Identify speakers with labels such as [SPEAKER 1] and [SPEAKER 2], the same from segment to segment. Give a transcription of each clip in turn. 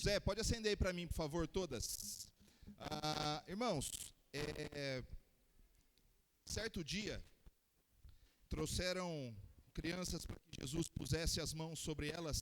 [SPEAKER 1] Zé, pode acender aí para mim, por favor, todas. Irmãos, certo dia, trouxeram crianças para que Jesus pusesse as mãos sobre elas,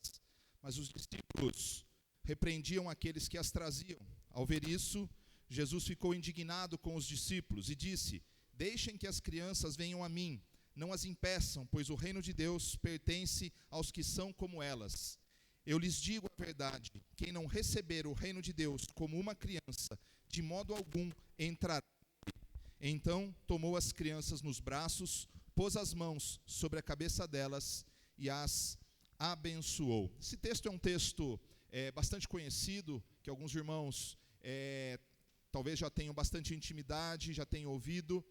[SPEAKER 1] mas os discípulos repreendiam aqueles que as traziam. Ao ver isso, Jesus ficou indignado com os discípulos e disse: Deixem que as crianças venham a mim, não as impeçam, pois o reino de Deus pertence aos que são como elas. Eu lhes digo a verdade, quem não receber o reino de Deus como uma criança, de modo algum entrará. Então tomou as crianças nos braços, pôs as mãos sobre a cabeça delas e as abençoou. Esse texto é um texto bastante conhecido, que alguns irmãos talvez já tenham bastante intimidade, já tenham ouvido.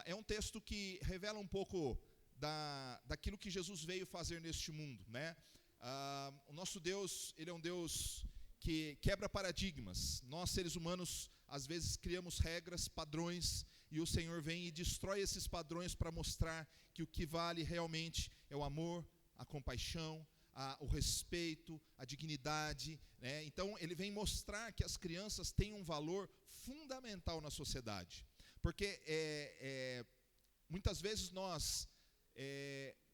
[SPEAKER 1] É um texto que revela um pouco daquilo que Jesus veio fazer neste mundo, né? O nosso Deus, Ele é um Deus que quebra paradigmas. Nós, seres humanos, às vezes criamos regras, padrões, e o Senhor vem e destrói esses padrões para mostrar que o que vale realmente é o amor, a compaixão, o respeito, a dignidade, né? Então, Ele vem mostrar que as crianças têm um valor fundamental na sociedade. Porque muitas vezes nós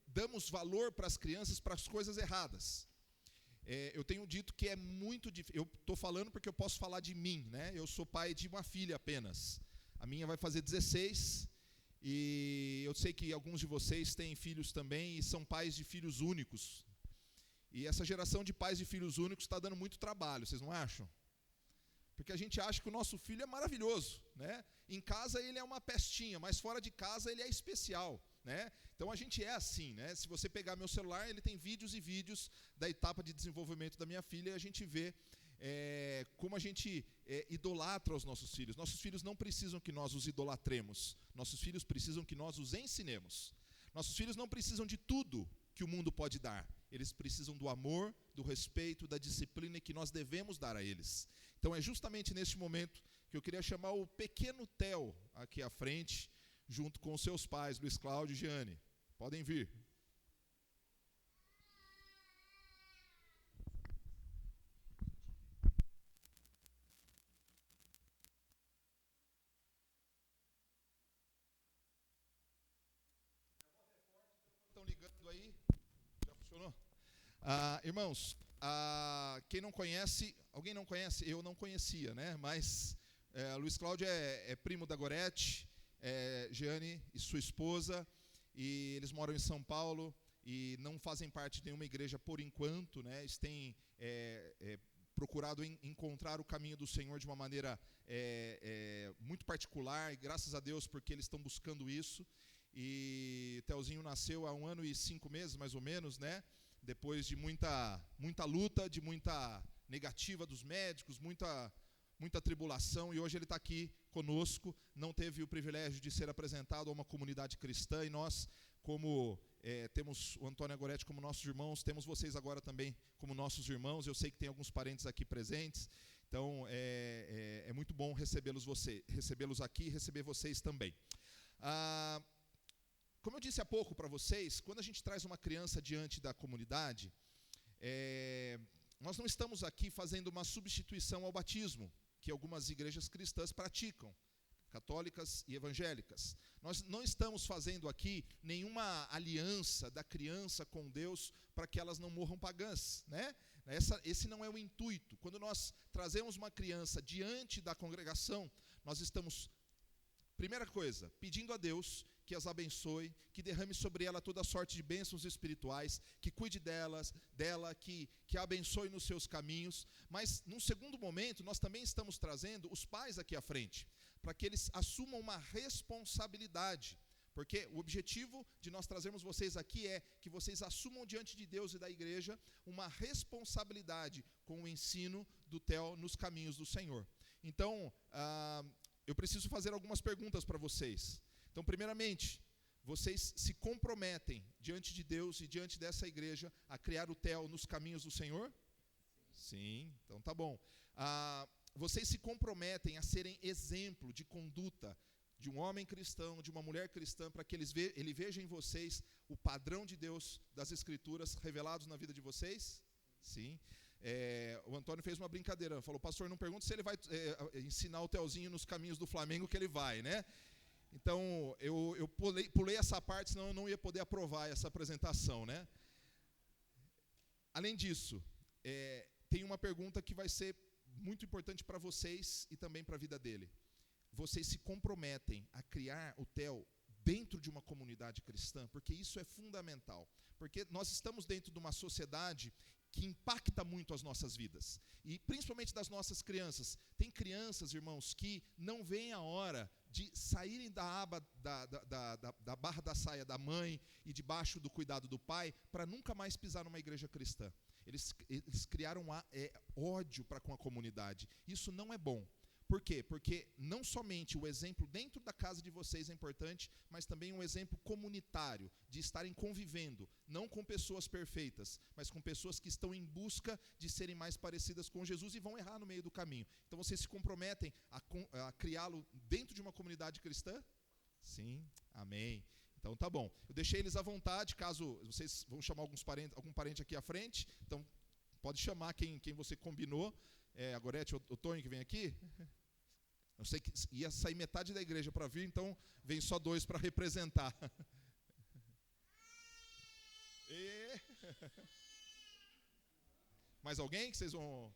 [SPEAKER 1] damos valor para as crianças, para as coisas erradas. Eu tenho dito que é muito difícil. Eu estou falando porque eu posso falar de mim, né? Eu sou pai de uma filha apenas. A minha vai fazer 16. E eu sei que alguns de vocês têm filhos também e são pais de filhos únicos. E essa geração de pais de filhos únicos está dando muito trabalho, vocês não acham? Porque a gente acha que o nosso filho é maravilhoso, né? Em casa ele é uma pestinha, mas fora de casa ele é especial, né? Então a gente é assim, né? Se você pegar meu celular, ele tem vídeos e vídeos da etapa de desenvolvimento da minha filha, e a gente vê como a gente idolatra os nossos filhos. Nossos filhos não precisam que nós os idolatremos, nossos filhos precisam que nós os ensinemos. Nossos filhos não precisam de tudo que o mundo pode dar, eles precisam do amor, do respeito, da disciplina que nós devemos dar a eles. Então é justamente neste momento que eu queria chamar o pequeno Theo aqui à frente, junto com os seus pais, Luiz Cláudio e Giane. Podem vir. Estão ligando aí? Já funcionou? Irmãos, quem não conhece, alguém não conhece? Eu não conhecia, né? Mas Luiz Cláudio é primo da Gorete, Giane e sua esposa, e eles moram em São Paulo e não fazem parte de nenhuma igreja por enquanto, né? Eles têm procurado encontrar o caminho do Senhor de uma maneira muito particular, e graças a Deus porque eles estão buscando isso. E Theozinho nasceu há 1 ano e 5 meses, mais ou menos, né? Depois de muita luta, de muita negativa dos médicos, muita tribulação, e hoje ele está aqui conosco. Não teve o privilégio de ser apresentado a uma comunidade cristã, e nós, como temos o Antônio e a Gorete como nossos irmãos, temos vocês agora também como nossos irmãos. Eu sei que tem alguns parentes aqui presentes, então é muito bom recebê-los aqui e receber vocês também. Como eu disse há pouco para vocês, quando a gente traz uma criança diante da comunidade, nós não estamos aqui fazendo uma substituição ao batismo, que algumas igrejas cristãs praticam, católicas e evangélicas. Nós não estamos fazendo aqui nenhuma aliança da criança com Deus para que elas não morram pagãs, né? Esse não é o intuito. Quando nós trazemos uma criança diante da congregação, nós estamos, primeira coisa, pedindo a Deus que as abençoe, que derrame sobre ela toda sorte de bênçãos espirituais, que cuide dela, que a abençoe nos seus caminhos. Mas, num segundo momento, nós também estamos trazendo os pais aqui à frente, para que eles assumam uma responsabilidade. Porque o objetivo de nós trazermos vocês aqui é que vocês assumam diante de Deus e da igreja uma responsabilidade com o ensino do Theo nos caminhos do Senhor. Então, eu preciso fazer algumas perguntas para vocês. Então, primeiramente, vocês se comprometem diante de Deus e diante dessa igreja a criar o Theo nos caminhos do Senhor? Sim, então tá bom. Vocês se comprometem a serem exemplo de conduta de um homem cristão, de uma mulher cristã, para que ele veja em vocês o padrão de Deus das Escrituras revelados na vida de vocês? Sim. O Antônio fez uma brincadeira, falou, pastor, não pergunta se ele vai ensinar o Telzinho nos caminhos do Flamengo que ele vai, né? Então, eu pulei essa parte, senão eu não ia poder aprovar essa apresentação, né? Além disso, tem uma pergunta que vai ser muito importante para vocês e também para a vida dele. Vocês se comprometem a criar o Theo dentro de uma comunidade cristã? Porque isso é fundamental. Porque nós estamos dentro de uma sociedade que impacta muito as nossas vidas. E principalmente das nossas crianças. Tem crianças, irmãos, que não veem a hora de saírem da aba, da barra da saia da mãe e debaixo do cuidado do pai, para nunca mais pisar numa igreja cristã. Eles criaram ódio para com a comunidade. Isso não é bom. Por quê? Porque não somente o exemplo dentro da casa de vocês é importante, mas também um exemplo comunitário, de estarem convivendo, não com pessoas perfeitas, mas com pessoas que estão em busca de serem mais parecidas com Jesus e vão errar no meio do caminho. Então vocês se comprometem a criá-lo dentro de uma comunidade cristã? Sim, amém. Então tá bom. Eu deixei eles à vontade, caso vocês vão chamar algum parente aqui à frente, então pode chamar quem você combinou. A Gorete, o Tonho que vem aqui. Eu sei que ia sair metade da igreja para vir, então vem só 2 para representar. Mais alguém que vocês vão...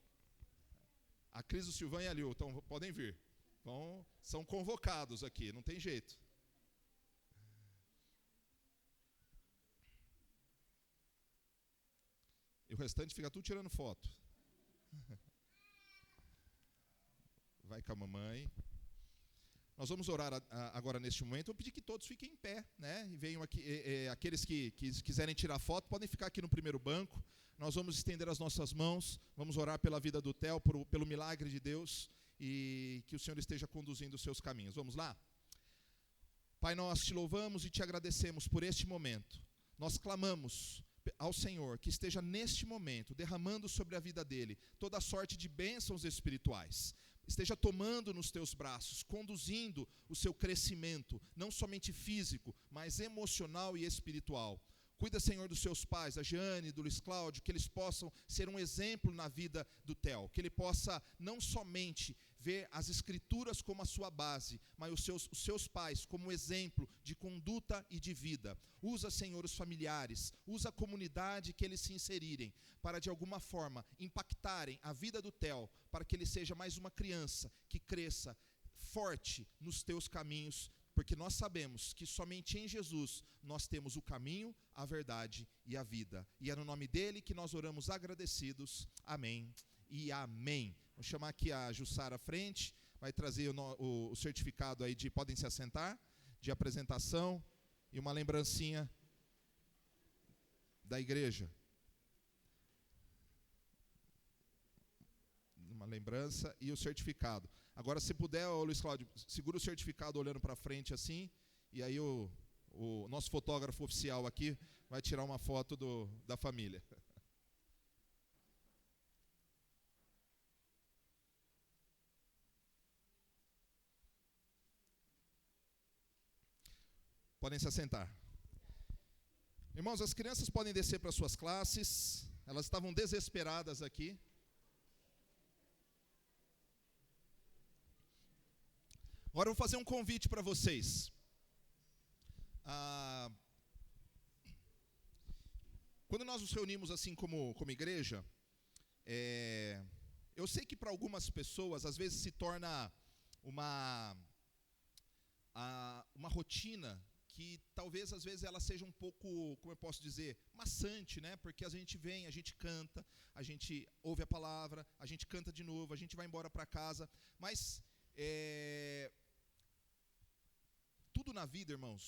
[SPEAKER 1] A Cris, o Silvan e a Liu, então podem vir. São convocados aqui, não tem jeito. E o restante fica tudo tirando foto. Vai com a mamãe. Nós vamos orar agora neste momento. Eu vou pedir que todos fiquem em pé, né? E venham aqui, aqueles que quiserem tirar foto, podem ficar aqui no primeiro banco. Nós vamos estender as nossas mãos, vamos orar pela vida do Theo, pelo milagre de Deus, e que o Senhor esteja conduzindo os seus caminhos. Vamos lá? Pai, nós te louvamos e te agradecemos por este momento. Nós clamamos ao Senhor que esteja neste momento derramando sobre a vida dele toda a sorte de bênçãos espirituais. Esteja tomando nos teus braços, conduzindo o seu crescimento, não somente físico, mas emocional e espiritual. Cuida, Senhor, dos seus pais, da Jeane, do Luiz Cláudio, que eles possam ser um exemplo na vida do Theo, que ele possa não somente ver as Escrituras como a sua base, mas os seus pais como exemplo de conduta e de vida. Usa, Senhor, os familiares, usa a comunidade que eles se inserirem, para de alguma forma impactarem a vida do Theo, para que ele seja mais uma criança que cresça forte nos teus caminhos, porque nós sabemos que somente em Jesus nós temos o caminho, a verdade e a vida. E é no nome dele que nós oramos agradecidos. Amém e amém. Vou chamar aqui a Jussara à frente, vai trazer o certificado aí podem se assentar, de apresentação e uma lembrancinha da igreja. Uma lembrança e o certificado. Agora, se puder, Luiz Cláudio, segura o certificado olhando para frente assim, e aí o nosso fotógrafo oficial aqui vai tirar uma foto da família. Podem se assentar. Irmãos, as crianças podem descer para suas classes, elas estavam desesperadas aqui. Agora eu vou fazer um convite para vocês. Quando nós nos reunimos assim como igreja, eu sei que para algumas pessoas às vezes se torna uma rotina que talvez às vezes ela seja um pouco, como eu posso dizer, maçante, né? Porque a gente vem, a gente canta, a gente ouve a palavra, a gente canta de novo, a gente vai embora para casa, mas tudo na vida, irmãos,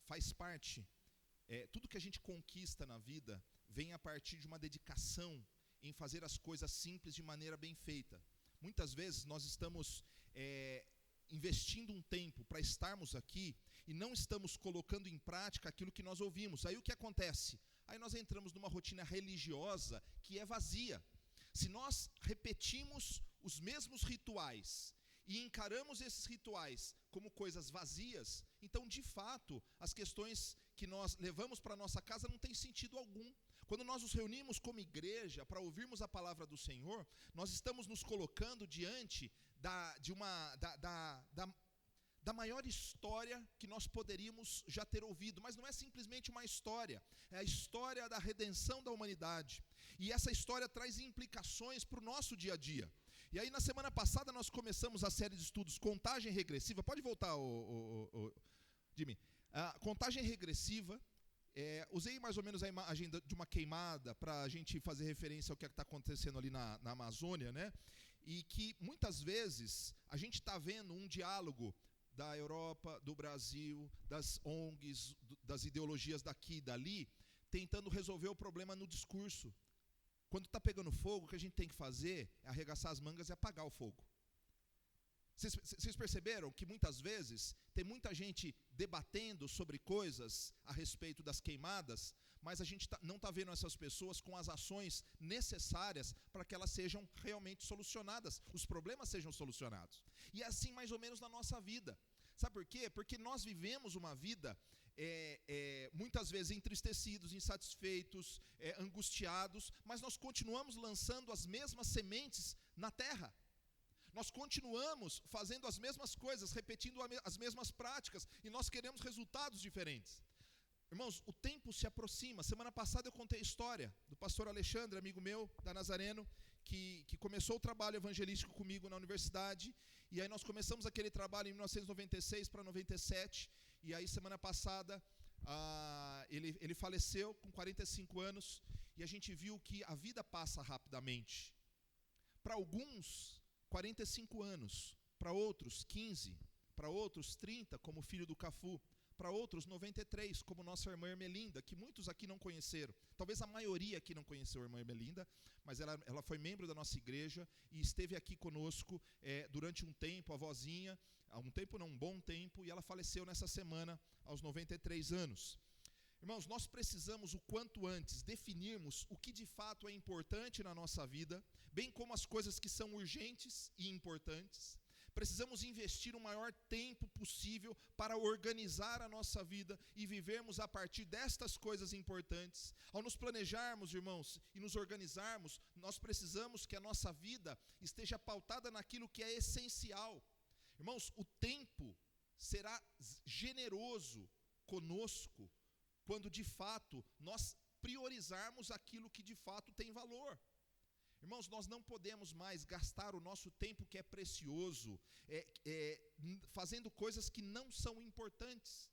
[SPEAKER 1] faz parte, tudo que a gente conquista na vida vem a partir de uma dedicação em fazer as coisas simples de maneira bem feita. Muitas vezes nós estamos investindo um tempo para estarmos aqui e não estamos colocando em prática aquilo que nós ouvimos. Aí o que acontece? Aí nós entramos numa rotina religiosa que é vazia. Se nós repetimos os mesmos rituais e encaramos esses rituais como coisas vazias, então, de fato, as questões que nós levamos para a nossa casa não têm sentido algum. Quando nós nos reunimos como igreja para ouvirmos a palavra do Senhor, nós estamos nos colocando diante da maior história que nós poderíamos já ter ouvido, mas não é simplesmente uma história, é a história da redenção da humanidade, e essa história traz implicações para o nosso dia a dia. E aí na semana passada nós começamos a série de estudos Contagem Regressiva. Pode voltar, Jimmy. Contagem Regressiva. Usei mais ou menos a imagem de uma queimada para a gente fazer referência ao que está acontecendo ali na Amazônia, né? E que muitas vezes a gente está vendo um diálogo da Europa, do Brasil, das ONGs, das ideologias daqui e dali, tentando resolver o problema no discurso. Quando está pegando fogo, o que a gente tem que fazer é arregaçar as mangas e apagar o fogo. Vocês perceberam que muitas vezes tem muita gente debatendo sobre coisas a respeito das queimadas, mas a gente não está vendo essas pessoas com as ações necessárias para que elas sejam realmente solucionadas, os problemas sejam solucionados. E é assim mais ou menos na nossa vida. Sabe por quê? Porque nós vivemos uma vida muitas vezes entristecidos, insatisfeitos, angustiados, mas nós continuamos lançando as mesmas sementes na terra. Nós continuamos fazendo as mesmas coisas, repetindo as mesmas práticas, e nós queremos resultados diferentes. Irmãos, o tempo se aproxima. Semana passada eu contei a história do pastor Alexandre, amigo meu, da Nazareno, que começou o trabalho evangelístico comigo na universidade, e aí nós começamos aquele trabalho em 1996 para 97, e aí semana passada ele faleceu com 45 anos, e a gente viu que a vida passa rapidamente. Para alguns, 45 anos, para outros 15, para outros 30, como o filho do Cafu, para outros 93, como nossa irmã Ermelinda, que muitos aqui não conheceram. Talvez a maioria aqui não conheceu a irmã Ermelinda, mas ela foi membro da nossa igreja e esteve aqui conosco durante um tempo, a vozinha, um bom tempo, e ela faleceu nessa semana, aos 93 anos. Irmãos, nós precisamos o quanto antes definirmos o que de fato é importante na nossa vida, bem como as coisas que são urgentes e importantes. Precisamos investir o maior tempo possível para organizar a nossa vida e vivermos a partir destas coisas importantes. Ao nos planejarmos, irmãos, e nos organizarmos, nós precisamos que a nossa vida esteja pautada naquilo que é essencial. Irmãos, o tempo será generoso conosco quando de fato nós priorizarmos aquilo que de fato tem valor. Irmãos, nós não podemos mais gastar o nosso tempo, que é precioso, fazendo coisas que não são importantes.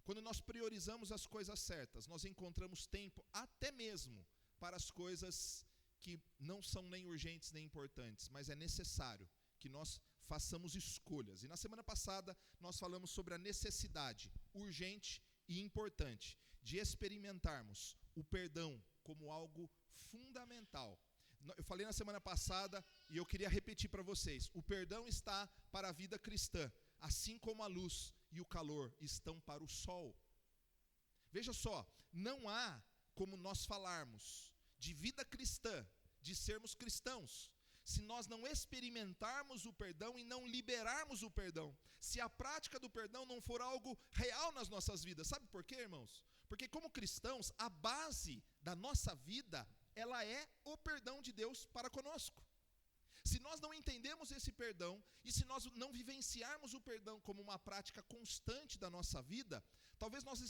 [SPEAKER 1] Quando nós priorizamos as coisas certas, nós encontramos tempo até mesmo para as coisas que não são nem urgentes nem importantes, mas é necessário que nós façamos escolhas. E na semana passada nós falamos sobre a necessidade urgente e importante de experimentarmos o perdão como algo fundamental. Eu falei na semana passada e eu queria repetir para vocês: o perdão está para a vida cristã, assim como a luz e o calor estão para o sol. Veja só, não há como nós falarmos de vida cristã, de sermos cristãos, se nós não experimentarmos o perdão e não liberarmos o perdão, se a prática do perdão não for algo real nas nossas vidas. Sabe por quê, irmãos? Porque como cristãos, a base da nossa vida, ela é o perdão de Deus para conosco. Se nós não entendemos esse perdão, e se nós não vivenciarmos o perdão como uma prática constante da nossa vida, talvez nós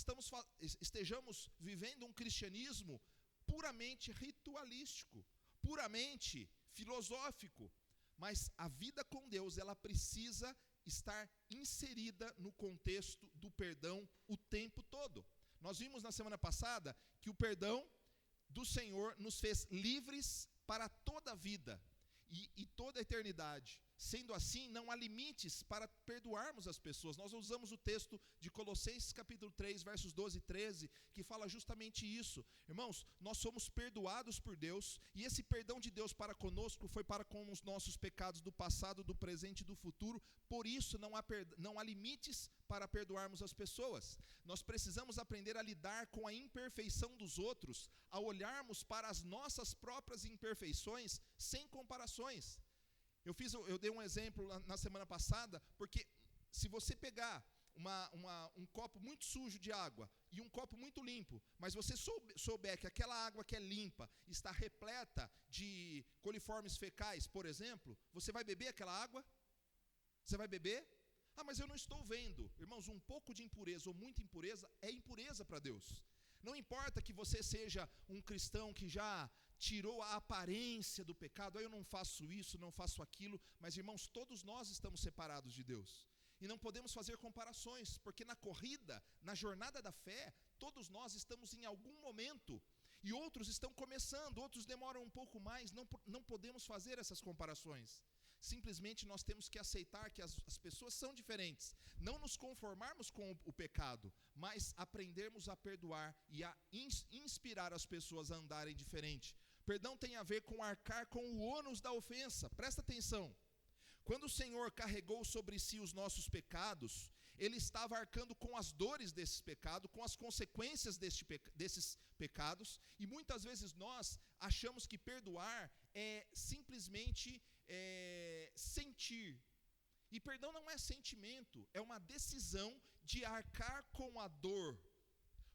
[SPEAKER 1] estejamos vivendo um cristianismo puramente ritualístico, puramente filosófico, mas a vida com Deus, ela precisa estar inserida no contexto do perdão o tempo todo. Nós vimos na semana passada que o perdão do Senhor nos fez livres para toda a vida e toda a eternidade. Sendo assim, não há limites para perdoarmos as pessoas. Nós usamos o texto de Colossenses capítulo 3, versos 12 e 13, que fala justamente isso. Irmãos, nós somos perdoados por Deus, e esse perdão de Deus para conosco foi para com os nossos pecados do passado, do presente e do futuro. Por isso não há limites para perdoarmos as pessoas. Nós precisamos aprender a lidar com a imperfeição dos outros, a olharmos para as nossas próprias imperfeições sem comparações. Eu dei um exemplo na semana passada, porque se você pegar um copo muito sujo de água e um copo muito limpo, mas você souber que aquela água que é limpa está repleta de coliformes fecais, por exemplo, você vai beber aquela água? Você vai beber? Ah, mas eu não estou vendo. Irmãos, um pouco de impureza ou muita impureza é impureza para Deus. Não importa que você seja um cristão que já tirou a aparência do pecado, eu não faço isso, não faço aquilo, mas irmãos, todos nós estamos separados de Deus. E não podemos fazer comparações, porque na corrida, na jornada da fé, todos nós estamos em algum momento, e outros estão começando, outros demoram um pouco mais, não podemos fazer essas comparações. Simplesmente nós temos que aceitar que as pessoas são diferentes, não nos conformarmos com o pecado, mas aprendermos a perdoar e a inspirar as pessoas a andarem diferente. Perdão tem a ver com arcar com o ônus da ofensa, presta atenção. Quando o Senhor carregou sobre si os nossos pecados, Ele estava arcando com as dores desses pecados, com as consequências desses pecados, e muitas vezes nós achamos que perdoar é simplesmente sentir. E perdão não é sentimento, é uma decisão de arcar com a dor.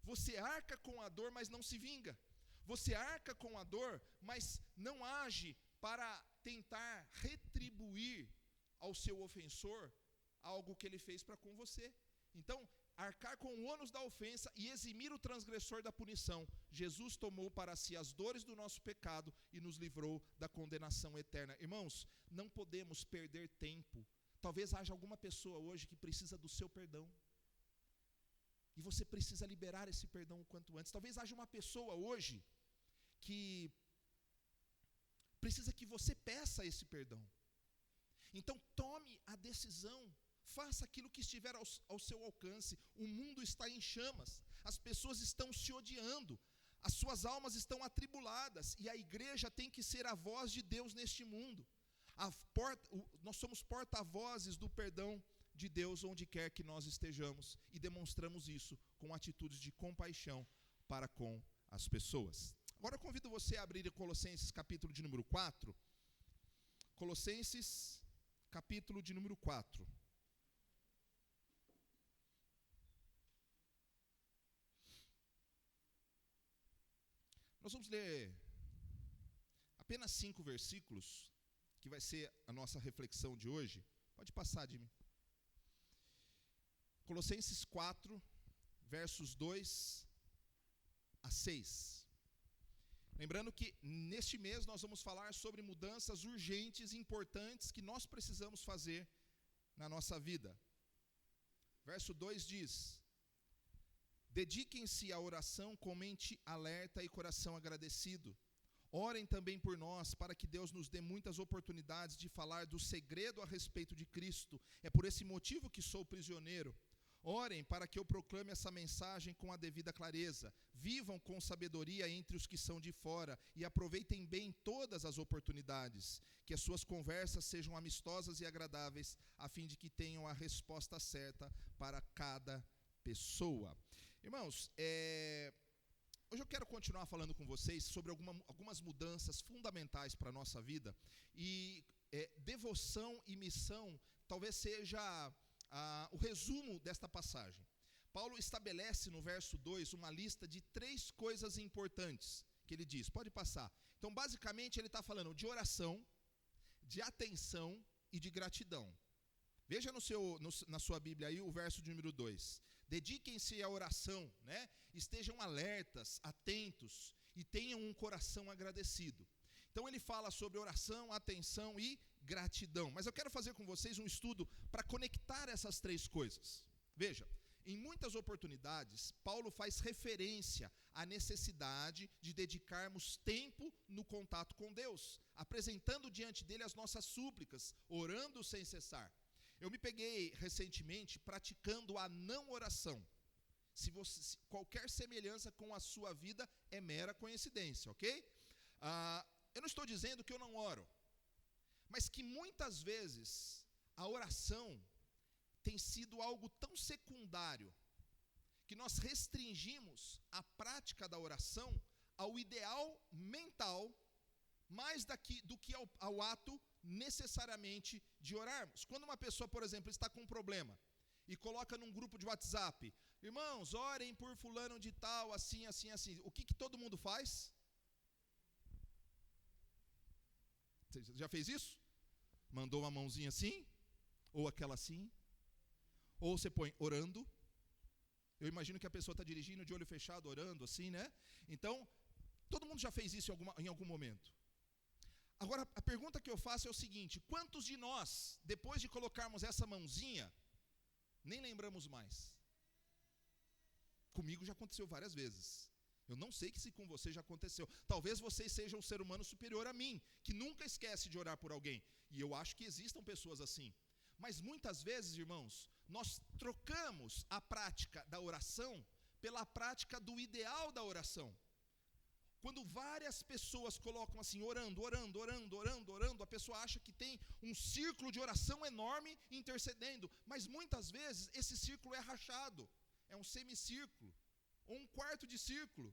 [SPEAKER 1] Você arca com a dor, mas não se vinga. Você arca com a dor, mas não age para tentar retribuir ao seu ofensor algo que ele fez para com você. Então, arcar com o ônus da ofensa e eximir o transgressor da punição. Jesus tomou para si as dores do nosso pecado e nos livrou da condenação eterna. Irmãos, não podemos perder tempo. Talvez haja alguma pessoa hoje que precisa do seu perdão. E você precisa liberar esse perdão o quanto antes. Talvez haja uma pessoa hoje que precisa que você peça esse perdão. Então tome a decisão, faça aquilo que estiver ao seu alcance. O mundo está em chamas, as pessoas estão se odiando, as suas almas estão atribuladas, e a igreja tem que ser a voz de Deus neste mundo. Nós somos porta-vozes do perdão de Deus onde quer que nós estejamos, e demonstramos isso com atitudes de compaixão para com as pessoas. Agora eu convido você a abrir Colossenses capítulo de número 4. Colossenses capítulo de número 4. Nós vamos ler apenas 5 versículos, que vai ser a nossa reflexão de hoje. Pode passar de mim. Colossenses 4, versos 2 a 6. Lembrando que neste mês nós vamos falar sobre mudanças urgentes e importantes que nós precisamos fazer na nossa vida. Verso 2 diz: dediquem-se à oração com mente alerta e coração agradecido. Orem também por nós, para que Deus nos dê muitas oportunidades de falar do segredo a respeito de Cristo. É por esse motivo que sou prisioneiro. Orem para que eu proclame essa mensagem com a devida clareza. Vivam com sabedoria entre os que são de fora e aproveitem bem todas as oportunidades. Que as suas conversas sejam amistosas e agradáveis, a fim de que tenham a resposta certa para cada pessoa. Irmãos, hoje eu quero continuar falando com vocês sobre algumas mudanças fundamentais para a nossa vida. E devoção e missão talvez seja o resumo desta passagem. Paulo estabelece no verso 2 uma lista de 3 coisas importantes que ele diz. Pode passar. Então, basicamente, ele está falando de oração, de atenção e de gratidão. Veja na sua Bíblia aí o verso de número 2. Dediquem-se à oração, né? Estejam alertas, atentos e tenham um coração agradecido. Então ele fala sobre oração, atenção e gratidão. Mas eu quero fazer com vocês um estudo para conectar essas 3 coisas. Veja, em muitas oportunidades, Paulo faz referência à necessidade de dedicarmos tempo no contato com Deus, apresentando diante dele as nossas súplicas, orando sem cessar. Eu me peguei recentemente praticando a não oração. Qualquer semelhança com a sua vida é mera coincidência, ok? Eu não estou dizendo que eu não oro, mas que muitas vezes a oração tem sido algo tão secundário que nós restringimos a prática da oração ao ideal mental mais do que ao ato necessariamente de orarmos. Quando uma pessoa, por exemplo, está com um problema e coloca num grupo de WhatsApp: irmãos, orem por fulano de tal, assim, assim, assim. O que todo mundo faz? Você já fez isso? Mandou uma mãozinha assim? Ou aquela assim? Ou você põe orando? Eu imagino que a pessoa está dirigindo de olho fechado, orando assim, né? Então, todo mundo já fez isso em algum momento. Agora, a pergunta que eu faço é o seguinte: quantos de nós, depois de colocarmos essa mãozinha, nem lembramos mais? Comigo já aconteceu várias vezes. Eu não sei se com você já aconteceu. Talvez você seja um ser humano superior a mim, que nunca esquece de orar por alguém. E eu acho que existam pessoas assim. Mas muitas vezes, irmãos, nós trocamos a prática da oração pela prática do ideal da oração. Quando várias pessoas colocam assim, orando, orando, orando, orando, orando, a pessoa acha que tem um círculo de oração enorme intercedendo. Mas muitas vezes esse círculo é rachado. É um semicírculo, ou um quarto de círculo,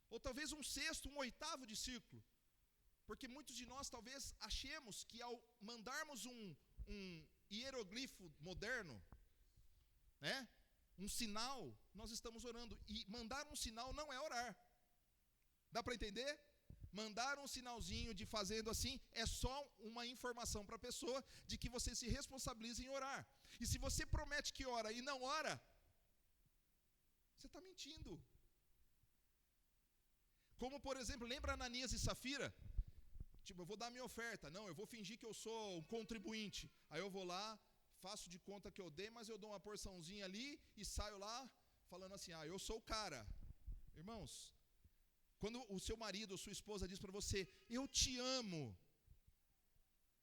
[SPEAKER 1] ou talvez um sexto, um oitavo de círculo. Porque muitos de nós talvez achemos que ao mandarmos um hieroglifo moderno, né, um sinal, nós estamos orando. E mandar um sinal não é orar. Dá para entender? Mandar um sinalzinho de fazendo assim é só uma informação para a pessoa de que você se responsabiliza em orar. E se você promete que ora e não ora, você está mentindo. Como, por exemplo, lembra Ananias e Safira? Tipo, eu vou dar minha oferta. Não, eu vou fingir que eu sou um contribuinte. Aí eu vou lá, faço de conta que eu dei, mas eu dou uma porçãozinha ali e saio lá falando assim: eu sou o cara. Irmãos, quando o seu marido ou sua esposa diz para você: eu te amo,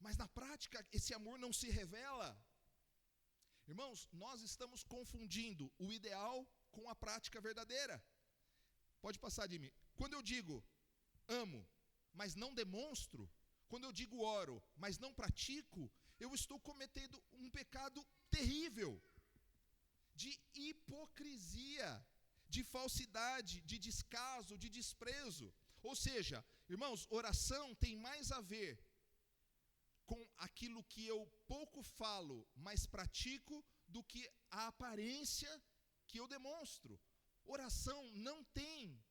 [SPEAKER 1] mas na prática esse amor não se revela. Irmãos, nós estamos confundindo o ideal com a prática verdadeira. Pode passar de mim. Quando eu digo amo, mas não demonstro, quando eu digo oro, mas não pratico, eu estou cometendo um pecado terrível de hipocrisia, de falsidade, de descaso, de desprezo. Ou seja, irmãos, oração tem mais a ver com aquilo que eu pouco falo, mas pratico, do que a aparência que eu demonstro. Oração não tem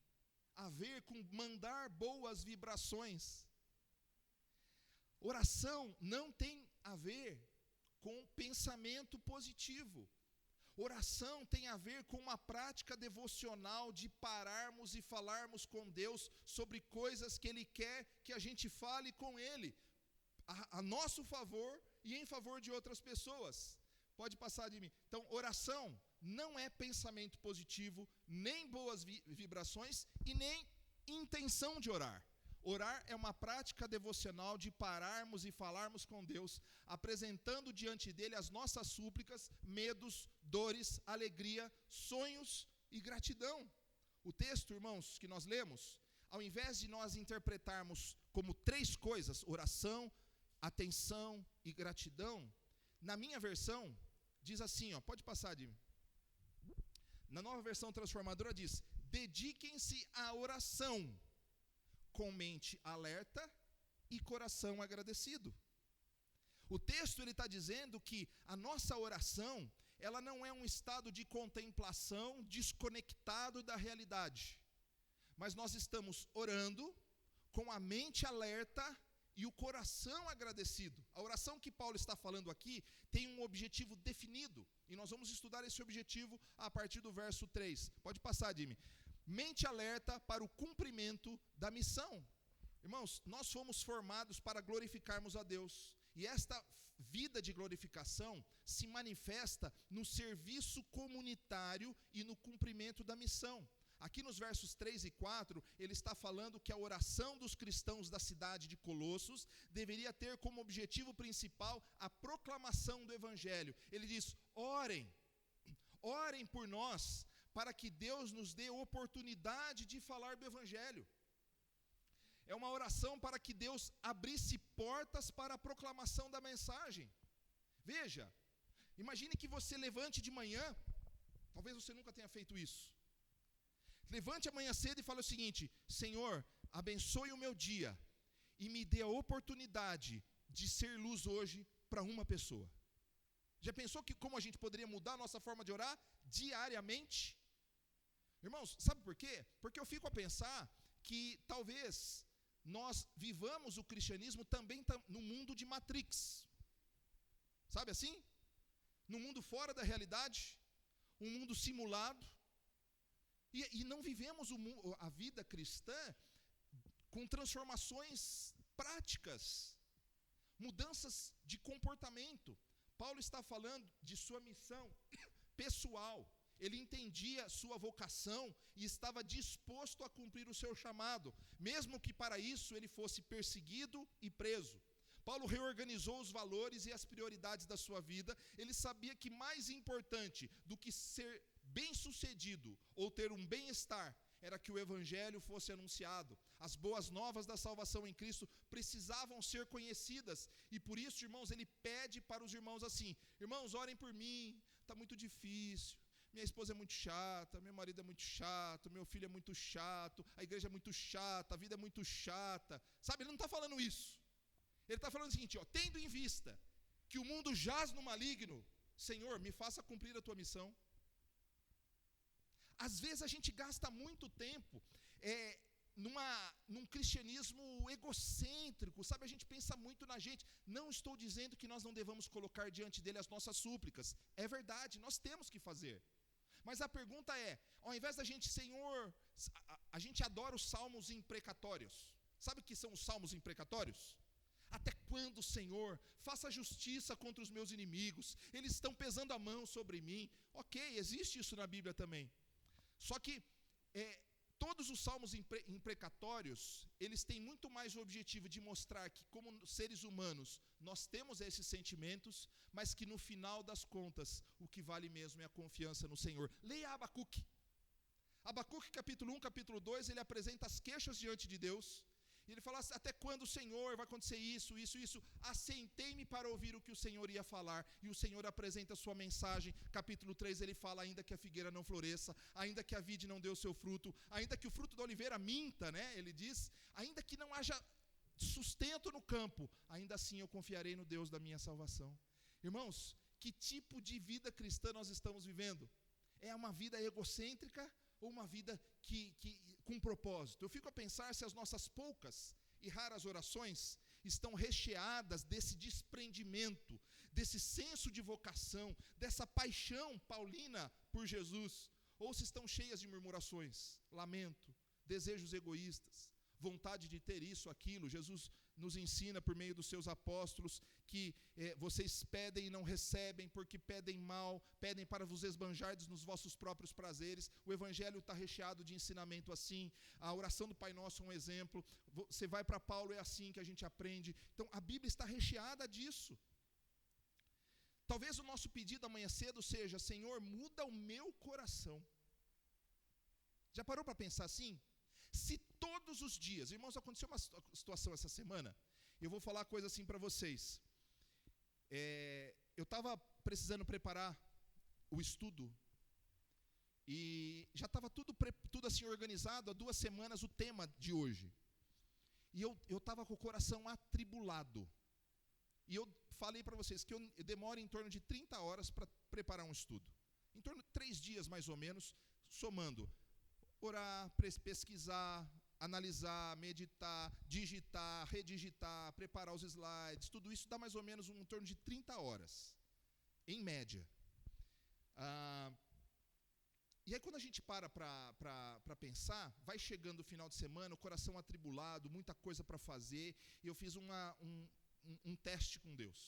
[SPEAKER 1] a ver com mandar boas vibrações. Oração não tem a ver com pensamento positivo. Oração tem a ver com uma prática devocional de pararmos e falarmos com Deus sobre coisas que Ele quer que a gente fale com Ele, a nosso favor e em favor de outras pessoas. Pode passar de mim. Então, oração não é pensamento positivo, nem boas vibrações e nem intenção de orar. Orar é uma prática devocional de pararmos e falarmos com Deus, apresentando diante dele as nossas súplicas, medos, dores, alegria, sonhos e gratidão. O texto, irmãos, que nós lemos, ao invés de nós interpretarmos como três coisas, oração, atenção e gratidão, na minha versão, diz assim, pode passar de... Na nova versão transformadora diz: dediquem-se à oração, com mente alerta e coração agradecido. O texto ele está dizendo que a nossa oração, ela não é um estado de contemplação desconectado da realidade, mas nós estamos orando com a mente alerta e o coração agradecido. A oração que Paulo está falando aqui tem um objetivo definido, e nós vamos estudar esse objetivo a partir do verso 3. Pode passar, Jimmy. Mente alerta para o cumprimento da missão. Irmãos, nós fomos formados para glorificarmos a Deus, e esta vida de glorificação se manifesta no serviço comunitário e no cumprimento da missão. Aqui nos versos 3 e 4, ele está falando que a oração dos cristãos da cidade de Colossos deveria ter como objetivo principal a proclamação do Evangelho. Ele diz: orem por nós, para que Deus nos dê oportunidade de falar do Evangelho. É uma oração para que Deus abrisse portas para a proclamação da mensagem. Veja, imagine que você levante de manhã, talvez você nunca tenha feito isso. Levante amanhã cedo e fale o seguinte: Senhor, abençoe o meu dia e me dê a oportunidade de ser luz hoje para uma pessoa. Já pensou que como a gente poderia mudar a nossa forma de orar diariamente? Irmãos, sabe por quê? Porque eu fico a pensar que talvez nós vivamos o cristianismo também no mundo de Matrix. Sabe assim? No mundo fora da realidade, um mundo simulado. E não vivemos a vida cristã com transformações práticas, mudanças de comportamento. Paulo está falando de sua missão pessoal. Ele entendia sua vocação e estava disposto a cumprir o seu chamado, mesmo que para isso ele fosse perseguido e preso. Paulo reorganizou os valores e as prioridades da sua vida. Ele sabia que mais importante do que ser bem-sucedido ou ter um bem-estar era que o evangelho fosse anunciado. As boas novas da salvação em Cristo precisavam ser conhecidas. E por isso, irmãos, ele pede para os irmãos assim: irmãos, orem por mim, está muito difícil. Minha esposa é muito chata, meu marido é muito chato, meu filho é muito chato, a igreja é muito chata, a vida é muito chata. Sabe, ele não está falando isso. Ele está falando o seguinte, ó: tendo em vista que o mundo jaz no maligno, Senhor, me faça cumprir a tua missão. Às vezes a gente gasta muito tempo num cristianismo egocêntrico, sabe? A gente pensa muito na gente. Não estou dizendo que nós não devamos colocar diante dele as nossas súplicas. É verdade, nós temos que fazer. Mas a pergunta é, ao invés da gente, Senhor, a gente adora os salmos imprecatórios. Sabe o que são os salmos imprecatórios? Até quando, Senhor? Faça justiça contra os meus inimigos. Eles estão pesando a mão sobre mim. Ok, existe isso na Bíblia também. Só que todos os salmos imprecatórios, eles têm muito mais o objetivo de mostrar que, como seres humanos, nós temos esses sentimentos, mas que no final das contas, o que vale mesmo é a confiança no Senhor. Leia Abacuque. Abacuque capítulo 1, capítulo 2, ele apresenta as queixas diante de Deus. E ele fala: até quando, Senhor, vai acontecer isso, isso, isso? Assentei-me para ouvir o que o Senhor ia falar. E o Senhor apresenta a sua mensagem. Capítulo 3, ele fala: ainda que a figueira não floresça, ainda que a vide não dê o seu fruto, ainda que o fruto da oliveira minta, né? Ele diz, ainda que não haja sustento no campo, ainda assim eu confiarei no Deus da minha salvação. Irmãos, que tipo de vida cristã nós estamos vivendo? É uma vida egocêntrica ou uma vida com propósito? Eu fico a pensar se as nossas poucas e raras orações estão recheadas desse desprendimento, desse senso de vocação, dessa paixão paulina por Jesus, ou se estão cheias de murmurações, lamento, desejos egoístas, vontade de ter isso, aquilo. Jesus nos ensina por meio dos seus apóstolos que vocês pedem e não recebem, porque pedem mal, pedem para vos esbanjardes nos vossos próprios prazeres. O evangelho está recheado de ensinamento assim. A oração do Pai Nosso é um exemplo. Você vai para Paulo, é assim que a gente aprende. Então a Bíblia está recheada disso. Talvez o nosso pedido amanhã cedo seja: Senhor, muda o meu coração. Já parou para pensar assim? Se todos os dias, irmãos, aconteceu uma situação essa semana, eu vou falar coisa assim para vocês. Eu estava precisando preparar o estudo, e já estava tudo assim organizado, há 2 semanas o tema de hoje. E eu estava com o coração atribulado. E eu falei para vocês que eu demoro em torno de 30 horas para preparar um estudo. Em torno de 3 dias, mais ou menos, somando orar, pesquisar, analisar, meditar, digitar, redigitar, preparar os slides, tudo isso dá mais ou menos em torno de 30 horas, em média. E aí quando a gente para pensar, vai chegando o final de semana, o coração atribulado, muita coisa para fazer, e eu fiz um teste com Deus.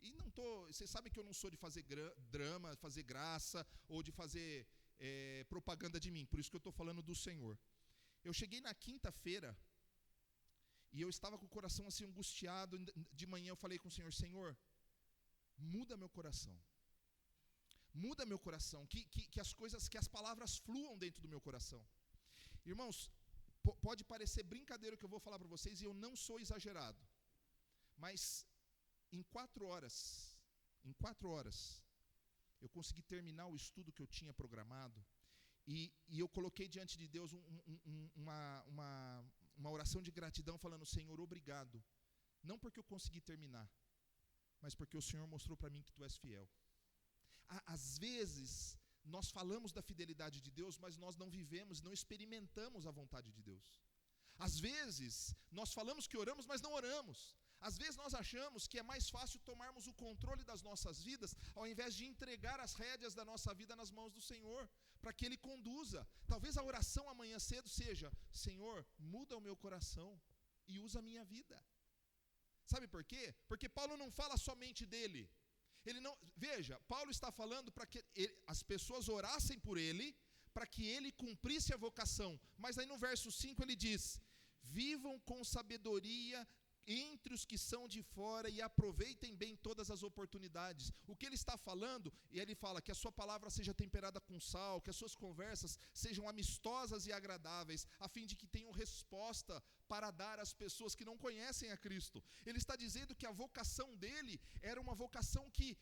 [SPEAKER 1] E vocês sabem que eu não sou de fazer drama, fazer graça, ou de fazer propaganda de mim, por isso que eu estou falando do Senhor. Eu cheguei na quinta-feira e eu estava com o coração assim angustiado. De manhã eu falei com o Senhor: Senhor, muda meu coração. Muda meu coração, que as palavras fluam dentro do meu coração. Irmãos, pode parecer brincadeira o que eu vou falar para vocês, e eu não sou exagerado, mas em 4 horas, eu consegui terminar o estudo que eu tinha programado, e eu coloquei diante de Deus uma oração de gratidão, falando: Senhor, obrigado, não porque eu consegui terminar, mas porque o Senhor mostrou para mim que tu és fiel. Às vezes, nós falamos da fidelidade de Deus, mas nós não vivemos, não experimentamos a vontade de Deus. Às vezes, nós falamos que oramos, mas não oramos. Às vezes nós achamos que é mais fácil tomarmos o controle das nossas vidas, ao invés de entregar as rédeas da nossa vida nas mãos do Senhor, para que Ele conduza. Talvez a oração amanhã cedo seja: Senhor, muda o meu coração e usa a minha vida. Sabe por quê? Porque Paulo não fala somente dele. Veja, Paulo está falando para que as pessoas orassem por ele, para que ele cumprisse a vocação. Mas aí no verso 5 ele diz: vivam com sabedoria entre os que são de fora e aproveitem bem todas as oportunidades. O que ele está falando, e ele fala que a sua palavra seja temperada com sal, que as suas conversas sejam amistosas e agradáveis, a fim de que tenham resposta para dar às pessoas que não conhecem a Cristo. Ele está dizendo que a vocação dele era uma vocação que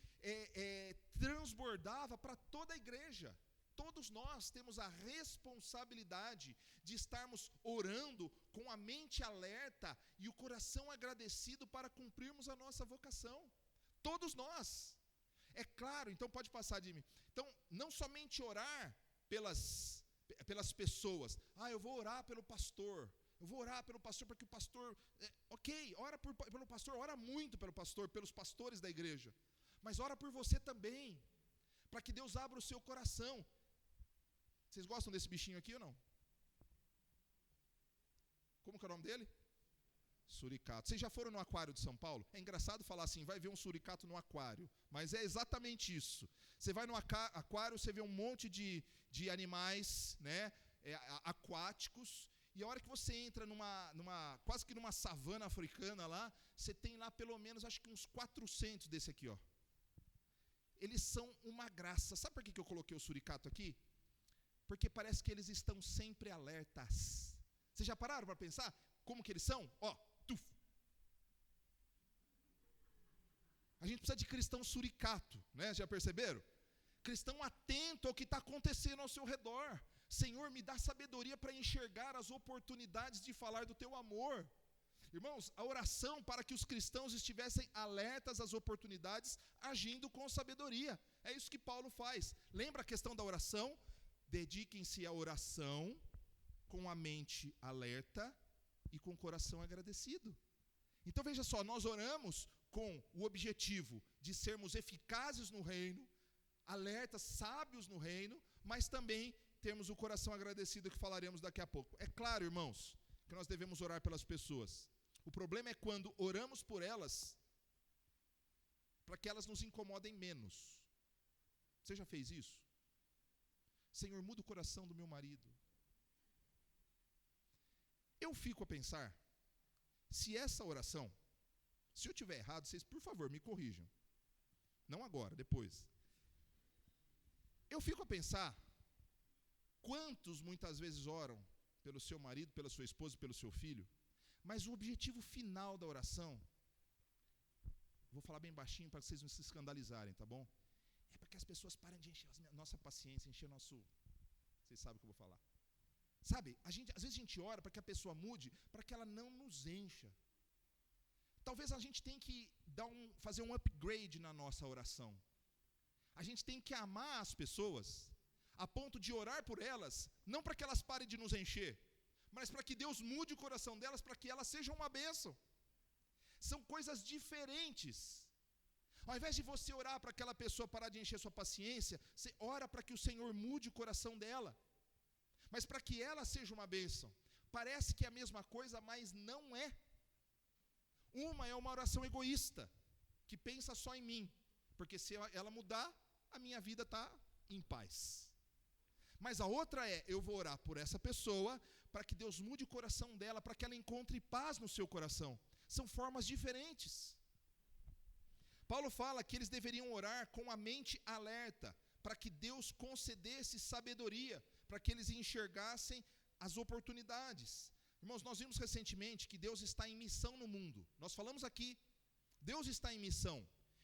[SPEAKER 1] transbordava para toda a igreja. Todos nós temos a responsabilidade de estarmos orando com a mente alerta e o coração agradecido para cumprirmos a nossa vocação. Todos nós. É claro, então pode passar de mim. Então, não somente orar pelas pessoas. Eu vou orar pelo pastor. Eu vou orar pelo pastor para que o pastor... ok, ora pelo pastor, ora muito pelo pastor, pelos pastores da igreja. Mas ora por você também, para que Deus abra o seu coração. Vocês gostam desse bichinho aqui ou não? Como que é o nome dele? Suricato. Vocês já foram no aquário de São Paulo? É engraçado falar assim, vai ver um suricato no aquário. Mas é exatamente isso. Você vai no aquário, você vê um monte de animais, né, aquáticos. E a hora que você entra quase que numa savana africana lá, você tem lá pelo menos, acho que uns 400 desse aqui, ó. Eles são uma graça. Sabe por que eu coloquei o suricato aqui? Porque parece que eles estão sempre alertas. Vocês já pararam para pensar como que eles são? Tuf. A gente precisa de cristão suricato, né? Já perceberam? Cristão atento ao que está acontecendo ao seu redor. Senhor, me dá sabedoria para enxergar as oportunidades de falar do teu amor. Irmãos, a oração para que os cristãos estivessem alertas às oportunidades, agindo com sabedoria. É isso que Paulo faz. Lembra a questão da oração? Dediquem-se à oração com a mente alerta e com o coração agradecido. Então veja só, nós oramos com o objetivo de sermos eficazes no reino, alertas, sábios no reino, mas também termos o coração agradecido, que falaremos daqui a pouco. É claro, irmãos, que nós devemos orar pelas pessoas. O problema é quando oramos por elas para que elas nos incomodem menos. Você já fez isso? Senhor, muda o coração do meu marido. Eu fico a pensar, se essa oração, se eu tiver errado, vocês, por favor, me corrijam. Não agora, depois. Eu fico a pensar, quantos muitas vezes oram pelo seu marido, pela sua esposa, pelo seu filho, mas o objetivo final da oração, vou falar bem baixinho para vocês não se escandalizarem, tá bom? É para que as pessoas parem de encher a nossa paciência, encher o nosso... Vocês sabem o que eu vou falar. Sabe, às vezes a gente ora para que a pessoa mude, para que ela não nos encha. Talvez a gente tenha que fazer um upgrade na nossa oração. A gente tem que amar as pessoas, a ponto de orar por elas, não para que elas parem de nos encher, mas para que Deus mude o coração delas, para que elas sejam uma bênção. São coisas diferentes. Ao invés de você orar para aquela pessoa parar de encher sua paciência, você ora para que o Senhor mude o coração dela, mas para que ela seja uma bênção. Parece que é a mesma coisa, mas não é. Uma é uma oração egoísta, que pensa só em mim, porque se ela mudar, a minha vida está em paz. Mas a outra é, eu vou orar por essa pessoa, para que Deus mude o coração dela, para que ela encontre paz no seu coração. São formas diferentes. Paulo fala que eles deveriam orar com a mente alerta, para que Deus concedesse sabedoria, para que eles enxergassem as oportunidades. Irmãos, nós vimos recentemente que Deus está em missão no mundo. Nós falamos aqui, Deus está em missão.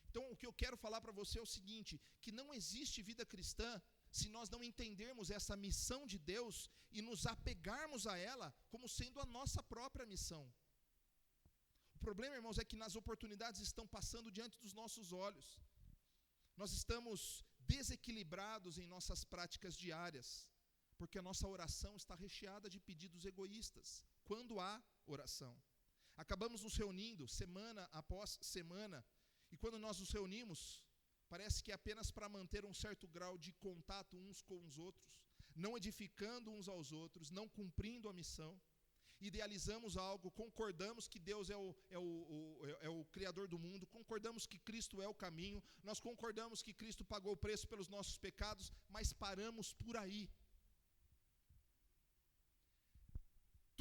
[SPEAKER 1] Então, o que eu quero falar para você é o seguinte, que não existe vida cristã se nós não entendermos essa missão de Deus e nos apegarmos a ela como sendo a nossa própria missão. O problema, irmãos, é que nas oportunidades estão passando diante dos nossos olhos. Nós estamos desequilibrados em nossas práticas diárias, porque a nossa oração está recheada de pedidos egoístas, quando há oração. Acabamos nos reunindo semana após semana, e quando nós nos reunimos, parece que é apenas para manter um certo grau de contato uns com os outros, não edificando uns aos outros, não cumprindo a missão. Idealizamos algo, concordamos que Deus é o Criador do mundo, concordamos que Cristo é o caminho, nós concordamos que Cristo pagou o preço pelos nossos pecados, mas paramos por aí.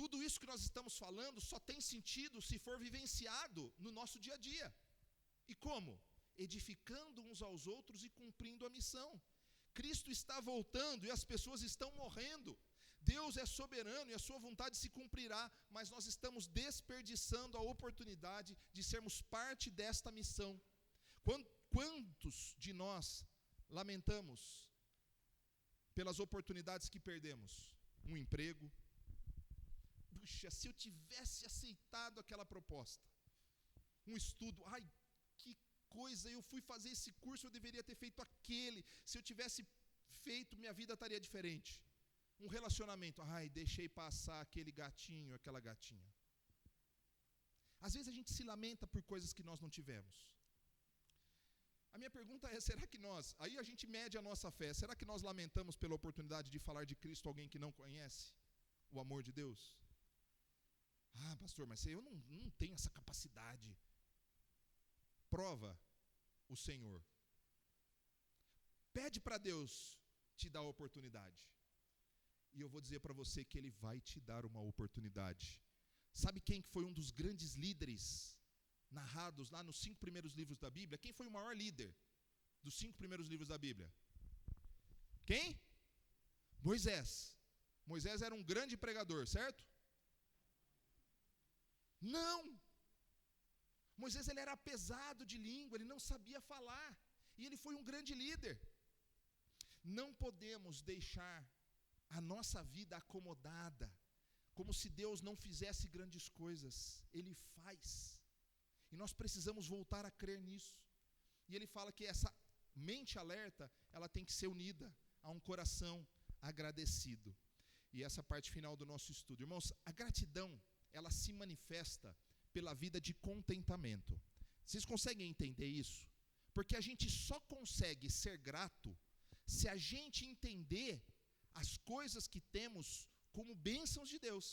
[SPEAKER 1] Tudo isso que nós estamos falando só tem sentido se for vivenciado no nosso dia a dia. E como? Edificando uns aos outros e cumprindo a missão. Cristo está voltando e as pessoas estão morrendo. Deus é soberano e a sua vontade se cumprirá, mas nós estamos desperdiçando a oportunidade de sermos parte desta missão. Quantos de nós lamentamos pelas oportunidades que perdemos? Um emprego. Puxa, se eu tivesse aceitado aquela proposta. Um estudo, que coisa, eu fui fazer esse curso, eu deveria ter feito aquele. Se eu tivesse feito, minha vida estaria diferente. Um relacionamento, deixei passar aquele gatinho, aquela gatinha. Às vezes a gente se lamenta por coisas que nós não tivemos. A minha pergunta é, será que nós, aí a gente mede a nossa fé, será que nós lamentamos pela oportunidade de falar de Cristo a alguém que não conhece o amor de Deus? Pastor, mas eu não tenho essa capacidade. Prova o Senhor. Pede para Deus te dar a oportunidade. E eu vou dizer para você que Ele vai te dar uma oportunidade. Sabe quem foi um dos grandes líderes narrados lá nos 5 primeiros livros da Bíblia? Quem foi o maior líder dos 5 primeiros livros da Bíblia? Quem? Moisés. Moisés era um grande pregador, certo? Não. Moisés ele era pesado de língua, ele não sabia falar. E ele foi um grande líder. Não podemos deixar a nossa vida acomodada, como se Deus não fizesse grandes coisas. Ele faz. E nós precisamos voltar a crer nisso. E ele fala que essa mente alerta, ela tem que ser unida a um coração agradecido. E essa parte final do nosso estudo. Irmãos, a gratidão, ela se manifesta pela vida de contentamento. Vocês conseguem entender isso? Porque a gente só consegue ser grato se a gente entender as coisas que temos como bênçãos de Deus.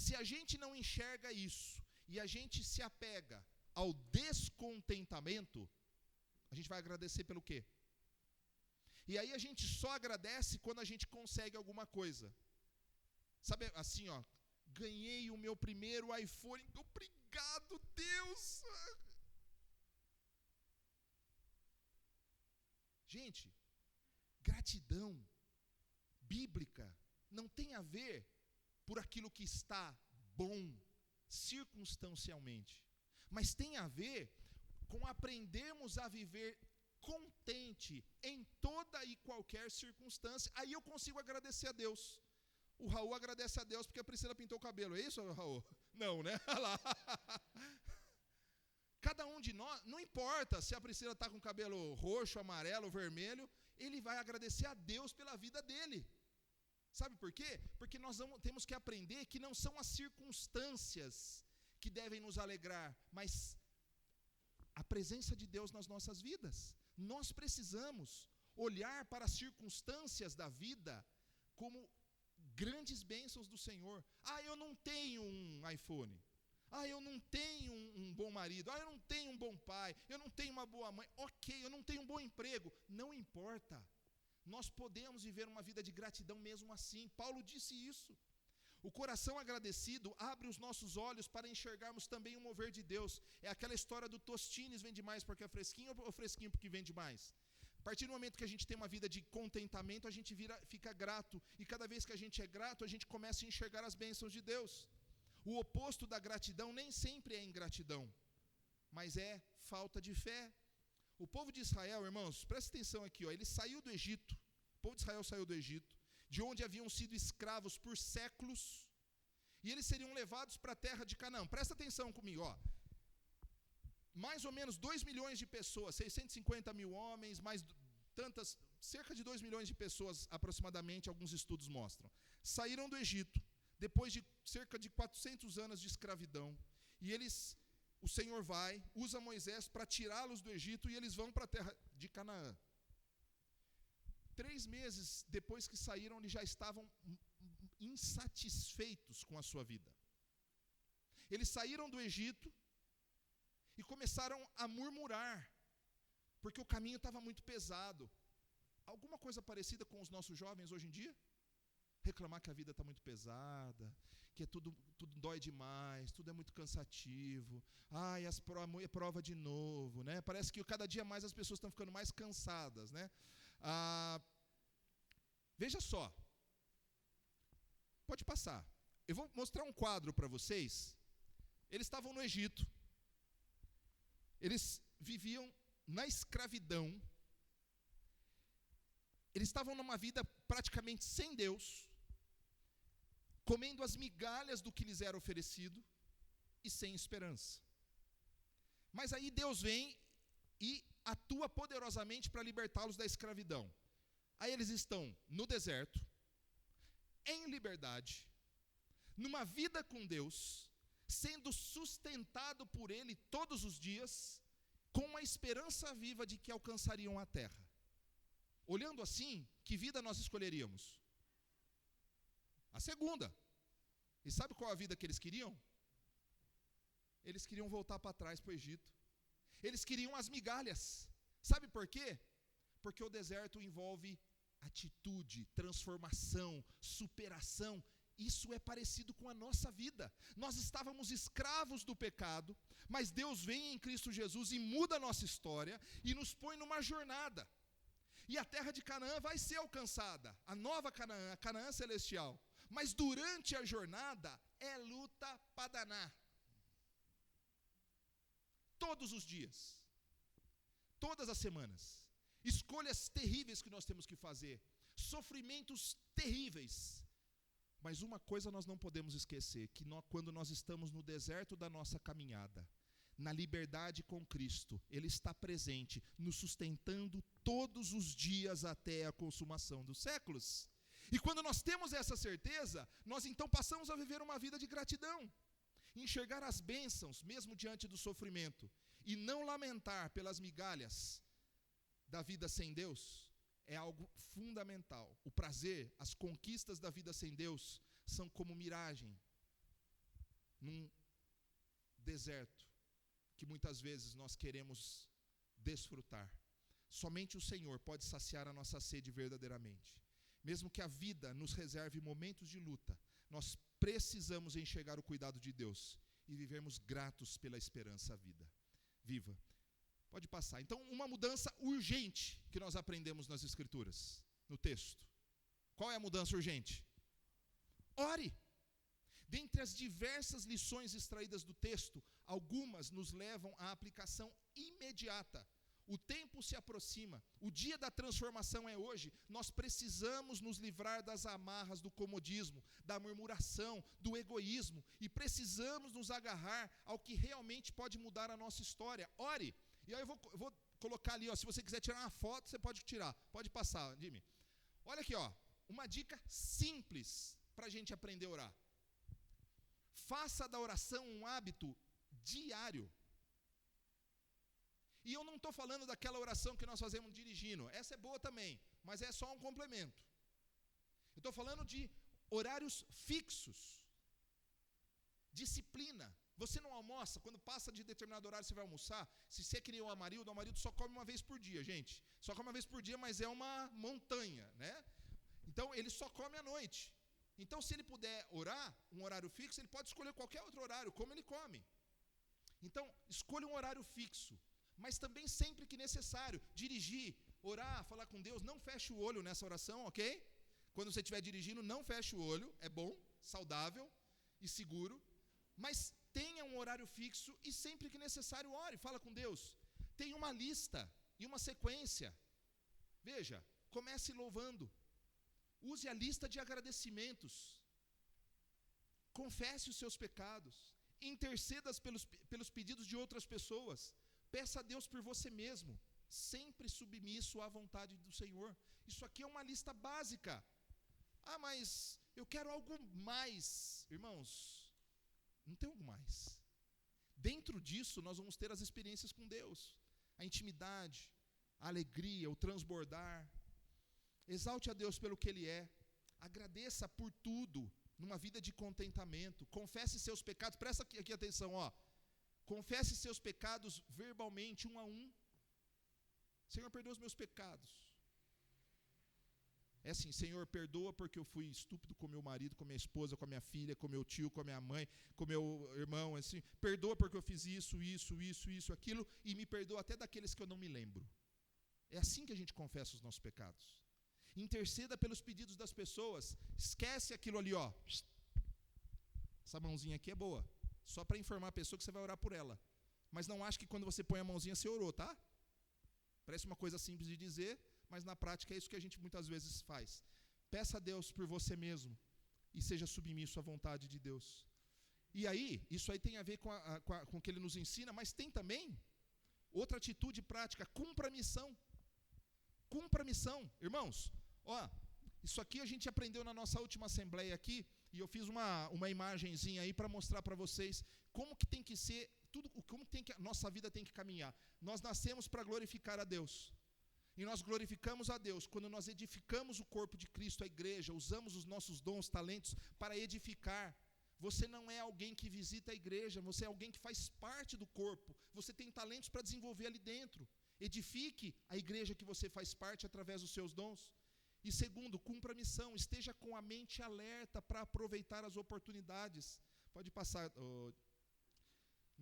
[SPEAKER 1] Se a gente não enxerga isso e a gente se apega ao descontentamento, a gente vai agradecer pelo quê? E aí a gente só agradece quando a gente consegue alguma coisa. Sabe assim, ganhei o meu primeiro iPhone, obrigado Deus. Gente, gratidão bíblica não tem a ver por aquilo que está bom circunstancialmente, mas tem a ver com aprendermos a viver contente em toda e qualquer circunstância. Aí eu consigo agradecer a Deus. O Raul agradece a Deus porque a Priscila pintou o cabelo. É isso, Raul? Não, né? Olha lá. Cada um de nós, não importa se a Priscila está com cabelo roxo, amarelo, vermelho, ele vai agradecer a Deus pela vida dele. Sabe por quê? Porque nós temos que aprender que não são as circunstâncias que devem nos alegrar, mas a presença de Deus nas nossas vidas. Nós precisamos olhar para as circunstâncias da vida como grandes bênçãos do Senhor. Eu não tenho um iPhone. Eu não tenho um bom marido. Eu não tenho um bom pai. Eu não tenho uma boa mãe. Ok, eu não tenho um bom emprego. Não importa. Nós podemos viver uma vida de gratidão mesmo assim. Paulo disse isso. O coração agradecido abre os nossos olhos para enxergarmos também o mover de Deus. É aquela história do Tostines vende mais porque é fresquinho ou fresquinho porque vende mais? A partir do momento que a gente tem uma vida de contentamento, a gente fica grato. E cada vez que a gente é grato, a gente começa a enxergar as bênçãos de Deus. O oposto da gratidão nem sempre é ingratidão, mas é falta de fé. O povo de Israel, irmãos, presta atenção aqui, ele saiu do Egito. O povo de Israel saiu do Egito, de onde haviam sido escravos por séculos. e eles seriam levados para a terra de Canaã. Presta atenção comigo, ó. Mais ou menos 2 milhões de pessoas, 650 mil homens, mais tantas, cerca de 2 milhões de pessoas aproximadamente, alguns estudos mostram, saíram do Egito, depois de cerca de 400 anos de escravidão, e o Senhor usa Moisés para tirá-los do Egito, e eles vão para a terra de Canaã. 3 meses depois que saíram, eles já estavam insatisfeitos com a sua vida. Eles saíram do Egito e começaram a murmurar, porque o caminho estava muito pesado. Alguma coisa parecida com os nossos jovens hoje em dia? Reclamar que a vida está muito pesada, que tudo dói demais, tudo é muito cansativo. Ai, prova de novo, né? Parece que cada dia mais as pessoas estão ficando mais cansadas, né? Veja só. Pode passar. Eu vou mostrar um quadro para vocês. Eles estavam no Egito. Eles viviam na escravidão. Eles estavam numa vida praticamente sem Deus, comendo as migalhas do que lhes era oferecido e sem esperança. Mas aí Deus vem e atua poderosamente para libertá-los da escravidão. Aí eles estão no deserto, em liberdade, numa vida com Deus, sendo sustentado por Ele todos os dias, com uma esperança viva de que alcançariam a terra. Olhando assim, que vida nós escolheríamos? A segunda. E sabe qual a vida que eles queriam? Eles queriam voltar para trás para o Egito. Eles queriam as migalhas. Sabe por quê? Porque o deserto envolve atitude, transformação, superação. Isso é parecido com a nossa vida. Nós estávamos escravos do pecado, mas Deus vem em Cristo Jesus e muda a nossa história e nos põe numa jornada. E a terra de Canaã vai ser alcançada, a nova Canaã, a Canaã celestial. Mas durante a jornada é luta para danar. Todos os dias, todas as semanas, escolhas terríveis que nós temos que fazer, sofrimentos terríveis. Mas uma coisa nós não podemos esquecer, que quando nós estamos no deserto da nossa caminhada, na liberdade com Cristo, Ele está presente, nos sustentando todos os dias até a consumação dos séculos. E quando nós temos essa certeza, nós então passamos a viver uma vida de gratidão, enxergar as bênçãos, mesmo diante do sofrimento, e não lamentar pelas migalhas da vida sem Deus, é algo fundamental. O prazer, as conquistas da vida sem Deus, são como miragem, num deserto, que muitas vezes nós queremos desfrutar. Somente o Senhor pode saciar a nossa sede verdadeiramente. Mesmo que a vida nos reserve momentos de luta, nós precisamos enxergar o cuidado de Deus e vivermos gratos pela esperança viva. Pode passar. Então, uma mudança urgente que nós aprendemos nas Escrituras, no texto. Qual é a mudança urgente? Ore. Dentre as diversas lições extraídas do texto, algumas nos levam à aplicação imediata. O tempo se aproxima, o dia da transformação é hoje. Nós precisamos nos livrar das amarras do comodismo, da murmuração, do egoísmo, e precisamos nos agarrar ao que realmente pode mudar a nossa história. Ore. E aí eu vou colocar ali, ó, se você quiser tirar uma foto, você pode tirar. Pode passar, Jimmy. Olha aqui, ó, uma dica simples para a gente aprender a orar. Faça da oração um hábito diário. E eu não estou falando daquela oração que nós fazemos dirigindo. Essa é boa também, mas é só um complemento. Eu estou falando de horários fixos. Disciplina. Você não almoça, quando passa de determinado horário você vai almoçar. Se você queria o Amarildo só come uma vez por dia, gente. Só come uma vez por dia, mas é uma montanha, né? Então ele só come à noite. Então se ele puder orar, um horário fixo, ele pode escolher qualquer outro horário, como ele come. Então, escolha um horário fixo. Mas também sempre que necessário, dirigir, orar, falar com Deus, não feche o olho nessa oração, ok? Quando você estiver dirigindo, não feche o olho, é bom, saudável e seguro, mas tenha um horário fixo e sempre que necessário ore, fala com Deus. Tenha uma lista e uma sequência. Veja, comece louvando, use a lista de agradecimentos. Confesse os seus pecados. Interceda pelos pedidos de outras pessoas. Peça a Deus por você mesmo. Sempre submisso à vontade do Senhor. Isso aqui é uma lista básica. Ah, mas eu quero algo mais. Irmãos, não tem algo mais. Dentro disso, nós vamos ter as experiências com Deus. A intimidade, a alegria, o transbordar. Exalte a Deus pelo que Ele é. Agradeça por tudo, numa vida de contentamento. Confesse seus pecados. Presta aqui atenção, ó. Confesse seus pecados verbalmente, um a um. Senhor, perdoa os meus pecados. É assim, Senhor, perdoa porque eu fui estúpido com meu marido, com minha esposa, com a minha filha, com meu tio, com a minha mãe, com meu irmão, assim. Perdoa porque eu fiz isso, aquilo, e me perdoa até daqueles que eu não me lembro. É assim que a gente confessa os nossos pecados. Interceda pelos pedidos das pessoas. Esquece aquilo ali, ó. Essa mãozinha aqui é boa. Só para informar a pessoa que você vai orar por ela. Mas não ache que quando você põe a mãozinha você orou, tá? Parece uma coisa simples de dizer, mas na prática é isso que a gente muitas vezes faz. Peça a Deus por você mesmo e seja submisso à vontade de Deus. E aí, isso aí tem a ver com o que Ele nos ensina, mas tem também outra atitude prática: cumpra a missão. Cumpra a missão. Irmãos, ó, isso aqui a gente aprendeu na nossa última assembleia aqui, e eu fiz uma imagenzinha aí para mostrar para vocês como que tem que ser, como tem que a nossa vida tem que caminhar. Nós nascemos para glorificar a Deus. E nós glorificamos a Deus quando nós edificamos o corpo de Cristo, a igreja, usamos os nossos dons, talentos para edificar. Você não é alguém que visita a igreja, você é alguém que faz parte do corpo. Você tem talentos para desenvolver ali dentro. Edifique a igreja que você faz parte através dos seus dons. E segundo, cumpra a missão, esteja com a mente alerta para aproveitar as oportunidades. Pode passar.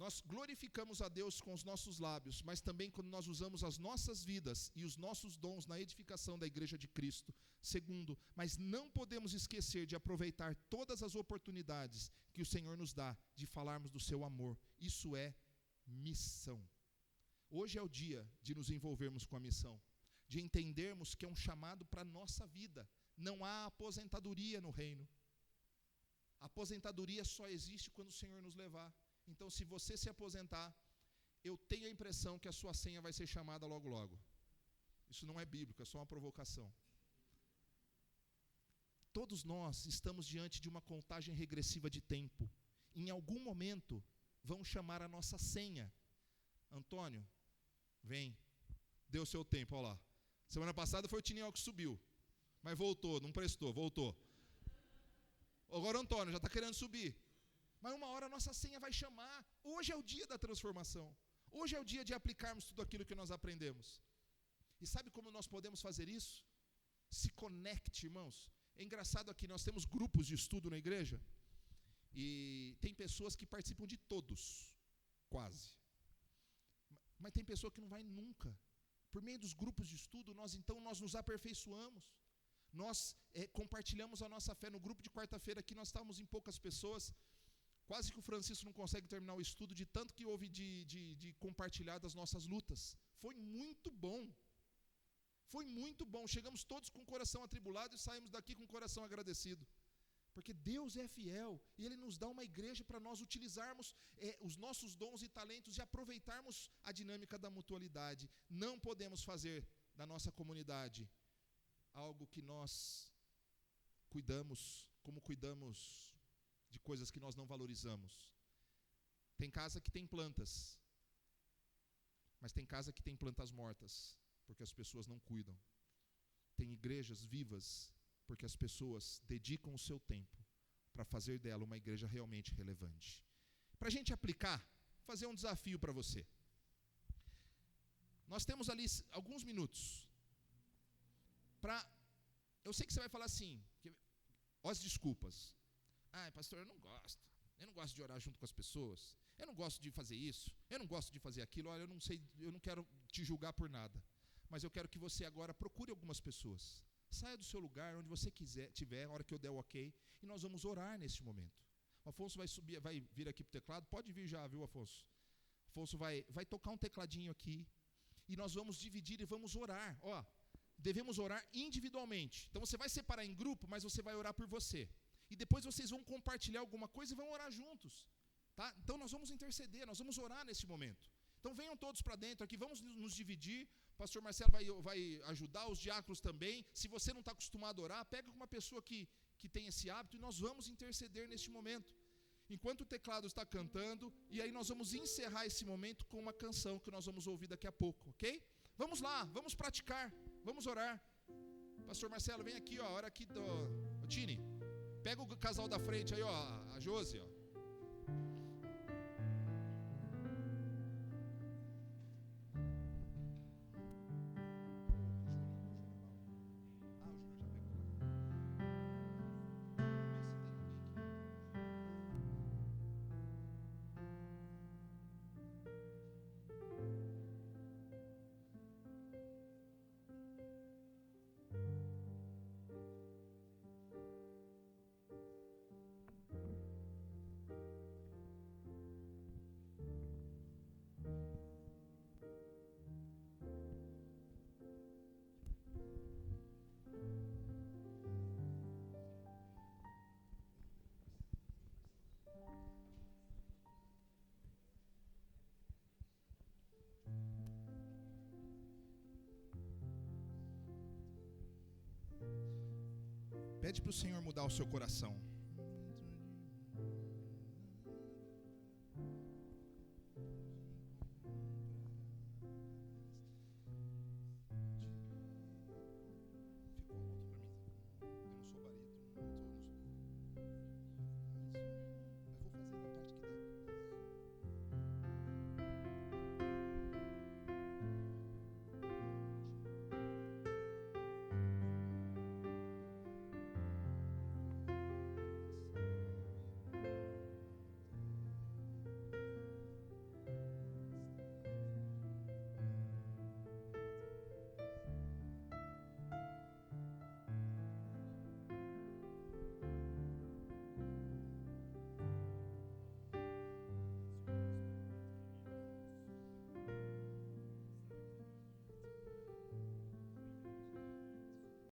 [SPEAKER 1] Nós glorificamos a Deus com os nossos lábios, mas também quando nós usamos as nossas vidas e os nossos dons na edificação da igreja de Cristo. Segundo, mas não podemos esquecer de aproveitar todas as oportunidades que o Senhor nos dá de falarmos do seu amor. Isso é missão. Hoje é o dia de nos envolvermos com a missão, de entendermos que é um chamado para a nossa vida. Não há aposentadoria no reino. A aposentadoria só existe quando o Senhor nos levar. Então, se você se aposentar, eu tenho a impressão que a sua senha vai ser chamada logo, logo. Isso não é bíblico, é só uma provocação. Todos nós estamos diante de uma contagem regressiva de tempo. Em algum momento, vão chamar a nossa senha. Antônio, vem, deu o seu tempo, olha lá. Semana passada foi o Tiniel que subiu, mas voltou, não prestou, voltou. Agora o Antônio já está querendo subir. Mas uma hora a nossa senha vai chamar. Hoje é o dia da transformação. Hoje é o dia de aplicarmos tudo aquilo que nós aprendemos. E sabe como nós podemos fazer isso? Se conecte, irmãos. É engraçado aqui, nós temos grupos de estudo na igreja. E tem pessoas que participam de todos, quase. Mas tem pessoa que não vai nunca. Por meio dos grupos de estudo, nós nos aperfeiçoamos. Nós compartilhamos a nossa fé. No grupo de quarta-feira aqui nós estávamos em poucas pessoas. Quase que o Francisco não consegue terminar o estudo de tanto que houve de compartilhar das nossas lutas. Foi muito bom. Foi muito bom. Chegamos todos com o coração atribulado e saímos daqui com o coração agradecido. Porque Deus é fiel e Ele nos dá uma igreja para nós utilizarmos os nossos dons e talentos e aproveitarmos a dinâmica da mutualidade. Não podemos fazer da nossa comunidade algo que nós cuidamos, como cuidamos de coisas que nós não valorizamos. Tem casa que tem plantas, mas tem casa que tem plantas mortas, porque as pessoas não cuidam. Tem igrejas vivas, porque as pessoas dedicam o seu tempo para fazer dela uma igreja realmente relevante. Para a gente aplicar, fazer um desafio para você. Nós temos ali alguns minutos eu sei que você vai falar assim, ó as desculpas. Pastor, eu não gosto de orar junto com as pessoas, eu não gosto de fazer isso, eu não gosto de fazer aquilo, olha, eu não quero te julgar por nada, mas eu quero que você agora procure algumas pessoas, saia do seu lugar, onde você estiver, a hora que eu der o ok, e nós vamos orar neste momento. O Afonso vai vir aqui para o teclado, pode vir já, viu, Afonso? Afonso vai tocar um tecladinho aqui, e nós vamos dividir e vamos orar, devemos orar individualmente. Então você vai separar em grupo, mas você vai orar por você. e depois vocês vão compartilhar alguma coisa e vão orar juntos, tá? Então nós vamos interceder, nós vamos orar nesse momento. Então venham todos para dentro aqui, vamos nos dividir. O pastor Marcelo vai ajudar, os diáconos também. Se você não está acostumado a orar, pega com uma pessoa que tem esse hábito e nós vamos interceder neste momento. Enquanto o teclado está cantando, e aí nós vamos encerrar esse momento com uma canção que nós vamos ouvir daqui a pouco, ok? Vamos lá, vamos praticar, vamos orar. Pastor Marcelo, vem aqui, ó, a hora aqui do... Tini, pega o casal da frente aí, ó, a Josi, ó. Pede para o Senhor mudar o seu coração.